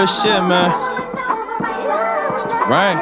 real shit, man. It's the rain.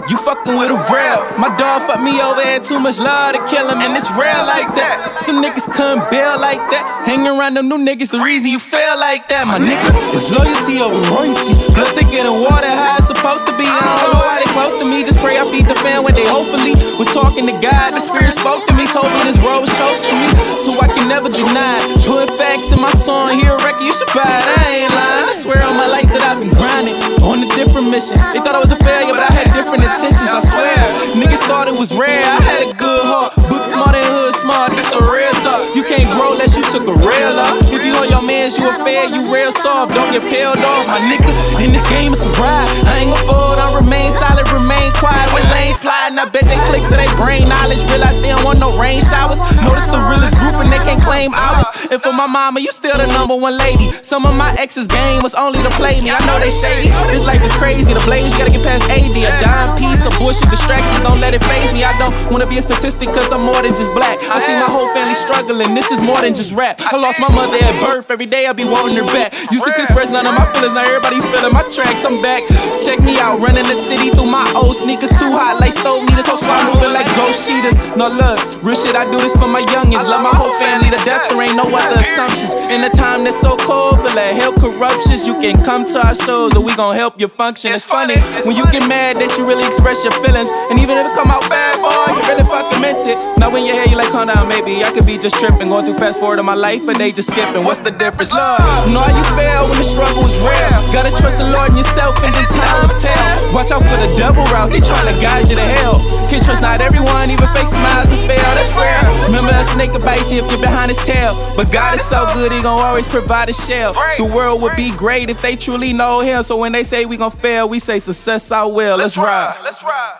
You fucking with a real. My dog fucked me over, had too much love to kill him, and it's real like that. Some niggas couldn't bail like that. Hanging around them new niggas, the reason you feel like that. My nigga, it's loyalty over royalty. Blood thicker than water, how it's supposed to be. I don't know why they close to me. Just pray I feed the fan when they hopefully was talking to God. The spirit spoke to me, told me this road was chosen to me, so I can never deny it. Put facts in my song, hear a record, you should buy it. I ain't lying. I swear on my life that I've been grinding on a different mission. They thought I was a failure, but I had different intentions, I swear. Niggas thought it was rare, I had a good heart. Book smart and hood smart, this a real talk. You can't grow unless you took a real loss. If you on your mans, you a fair, you real soft. Don't get peeled off, my nigga. In this game, it's a ride. I ain't gon' fold, I remain solid, remain quiet. When lanes plotting, I bet they click to their brain knowledge. Realize they don't want no rain showers. Notice the realest group and they can't claim ours. And for my mama, you still the #1 lady. Some of my exes' game was only to play me. I know they shady. This life is crazy. The blaze, you gotta get past AD. A dime piece of bullshit distractions, don't let it faze me. I don't wanna be a statistic cause I'm more than just black. I see my whole family struggling, this is more than just rap. I lost my mother at birth, every day I be wanting her back. Used to express none of my feelings, now everybody feeling my tracks. I'm back, check me out, running the city through my old sneakers. Too hot like stove me, this whole squad moving like ghost cheaters. No love, real shit, I do this for my youngins. Love my whole family to death, there ain't no other assumptions. In a time that's so cold, feel like hell corruptions. You can come to our shows and we gon' help you function. It's funny when you get mad that you really express your feelings, and even if it come out bad, boy, you really fucking meant it. Now when you hear you like, calm down, maybe I could be just tripping, going too fast forward in my life, and they just skipping. What's the difference? Love, know how you fail when the struggle is real. Gotta trust the Lord in yourself, and then time will tell. Watch out for the double routes, he tryna guide you to hell. Can't trust not everyone, even fake smiles and fail. That's rare. Remember, a snake will bite you if you're behind his tail, but God is so good, he gon' always provide a shell. The world would be great if they truly know him. So when they say we gon' fail, we say success I will. Let's ride. Let's ride.